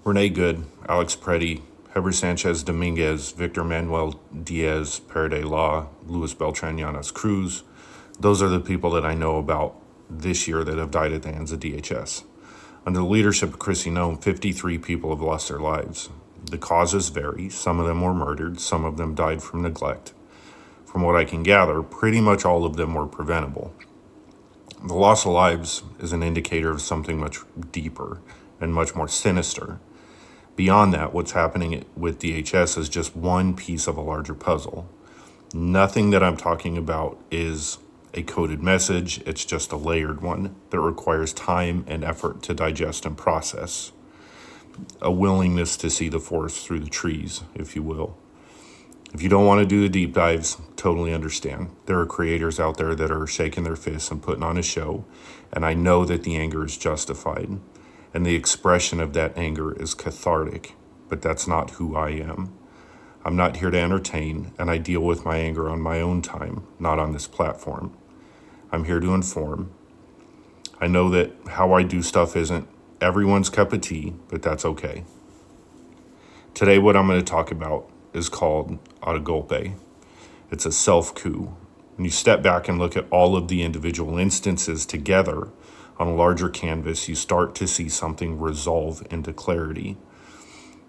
Rene Good, Alex Preddy, Heber Sanchez Dominguez, Victor Manuel Diaz, Paraday Law, Luis Beltran Llanas Cruz. Those are the people that I know about this year that have died at the hands of DHS. Under the leadership of Chrissy Nome, 53 people have lost their lives. The causes vary. Some of them were murdered. Some of them died from neglect. From what I can gather, pretty much all of them were preventable. The loss of lives is an indicator of something much deeper and much more sinister. Beyond that, what's happening with DHS is just one piece of a larger puzzle. Nothing that I'm talking about is a coded message. It's just a layered one that requires time and effort to digest and process. A willingness to see the forest through the trees, if you will. If you don't want to do the deep dives, totally understand. There are creators out there that are shaking their fists and putting on a show, and I know that the anger is justified, and the expression of that anger is cathartic, but that's not who I am. I'm not here to entertain, and I deal with my anger on my own time, not on this platform. I'm here to inform. I know that how I do stuff isn't everyone's cup of tea, but that's okay. Today, what I'm going to talk about is called a golpe. It's a self-coup. When you step back and look at all of the individual instances together on a larger canvas, you start to see something resolve into clarity.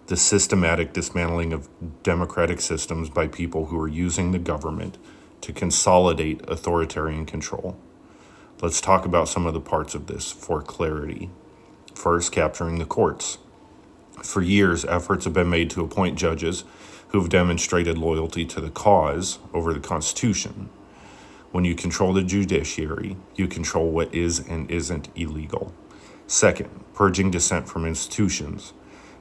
The systematic dismantling of democratic systems by people who are using the government to consolidate authoritarian control. Let's talk about some of the parts of this for clarity. First, capturing the courts. For years, efforts have been made to appoint judges who have demonstrated loyalty to the cause over the Constitution. When you control the judiciary, you control what is and isn't illegal. Second, purging dissent from institutions.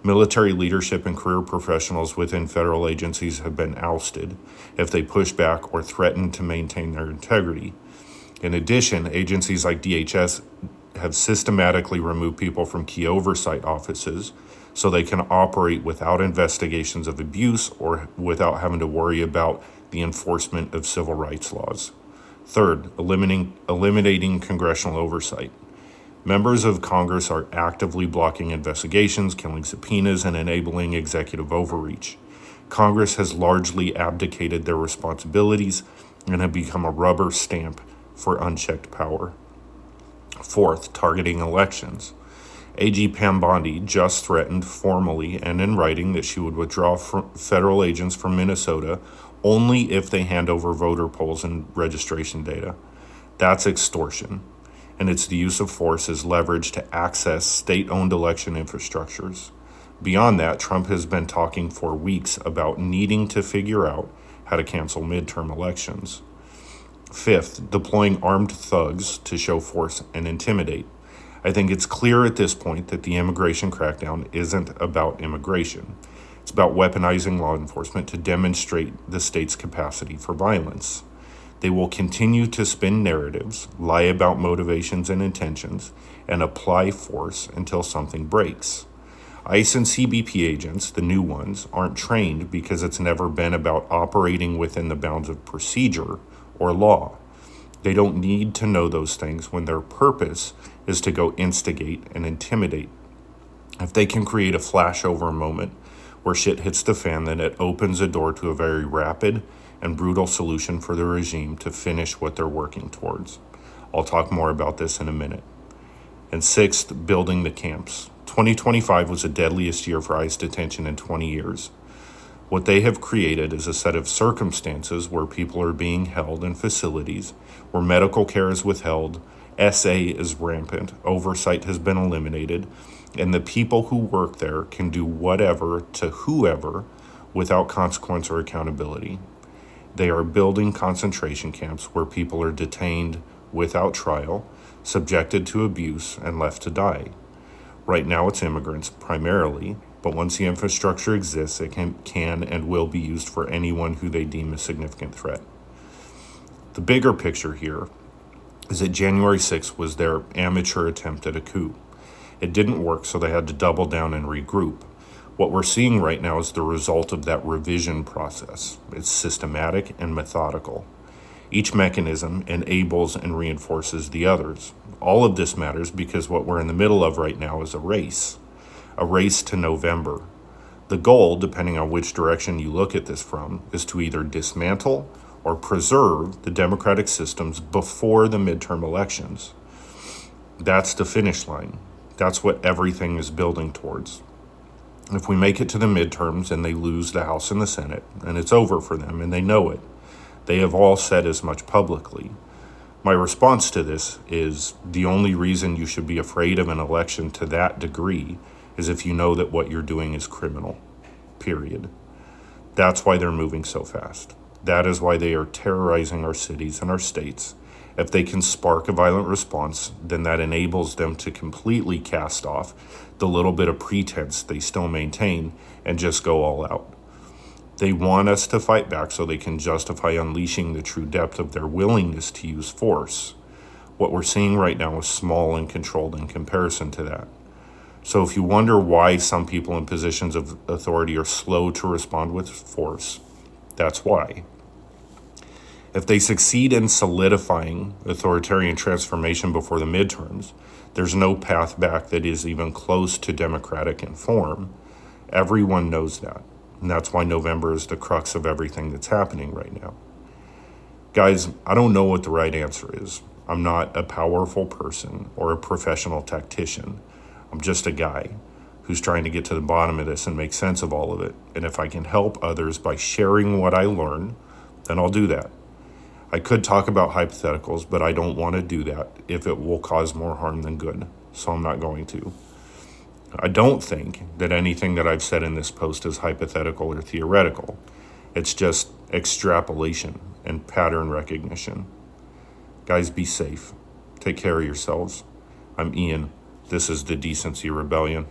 Military leadership and career professionals within federal agencies have been ousted if they push back or threaten to maintain their integrity. In addition, agencies like DHS have systematically removed people from key oversight offices so they can operate without investigations of abuse or without having to worry about the enforcement of civil rights laws. Third, eliminating congressional oversight. Members of Congress are actively blocking investigations, killing subpoenas, and enabling executive overreach. Congress has largely abdicated their responsibilities and have become a rubber stamp for unchecked power. Fourth, targeting elections. AG Pam Bondi just threatened formally and in writing that she would withdraw federal agents from Minnesota only if they hand over voter polls and registration data. That's extortion, and it's the use of force as leverage to access state-owned election infrastructures. Beyond that, Trump has been talking for weeks about needing to figure out how to cancel midterm elections. Fifth, deploying armed thugs to show force and intimidate. I think it's clear at this point that the immigration crackdown isn't about immigration. It's about weaponizing law enforcement to demonstrate the state's capacity for violence. They will continue to spin narratives, lie about motivations and intentions, and apply force until something breaks. ICE and CBP agents, the new ones, aren't trained because it's never been about operating within the bounds of procedure or law. They don't need to know those things when their purpose is to go instigate and intimidate. If they can create a flashover moment where shit hits the fan, then it opens a door to a very rapid and brutal solution for the regime to finish what they're working towards. I'll talk more about this in a minute. And sixth, building the camps. 2025 was the deadliest year for ICE detention in 20 years. What they have created is a set of circumstances where people are being held in facilities where medical care is withheld, SA is rampant, oversight has been eliminated, and the people who work there can do whatever to whoever without consequence or accountability. They are building concentration camps where people are detained without trial, subjected to abuse, and left to die. Right now it's immigrants primarily, but once the infrastructure exists, it can and will be used for anyone who they deem a significant threat. The bigger picture here is that January 6th was their amateur attempt at a coup. It didn't work, so they had to double down and regroup. What we're seeing right now is the result of that revision process. It's systematic and methodical. Each mechanism enables and reinforces the others. All of this matters because what we're in the middle of right now is a race a race to November. The goal, depending on which direction you look at this from, is to either dismantle or preserve the democratic systems before the midterm elections. That's the finish line. That's what everything is building towards. If we make it to the midterms and they lose the House and the Senate, and it's over for them, and they know it, they have all said as much publicly. My response to this is the only reason you should be afraid of an election to that degree is if you know that what you're doing is criminal, period. That's why they're moving so fast. That is why they are terrorizing our cities and our states. If they can spark a violent response, then that enables them to completely cast off the little bit of pretense they still maintain and just go all out. They want us to fight back so they can justify unleashing the true depth of their willingness to use force. What we're seeing right now is small and controlled in comparison to that. So if you wonder why some people in positions of authority are slow to respond with force, that's why. If they succeed in solidifying authoritarian transformation before the midterms, there's no path back that is even close to democratic in form. Everyone knows that. And that's why November is the crux of everything that's happening right now. Guys, I don't know what the right answer is. I'm not a powerful person or a professional tactician. I'm just a guy who's trying to get to the bottom of this and make sense of all of it. And if I can help others by sharing what I learn, then I'll do that. I could talk about hypotheticals, but I don't want to do that if it will cause more harm than good. So I'm not going to. I don't think that anything that I've said in this post is hypothetical or theoretical. It's just extrapolation and pattern recognition. Guys, be safe. Take care of yourselves. I'm Ian. This is the Decency Rebellion.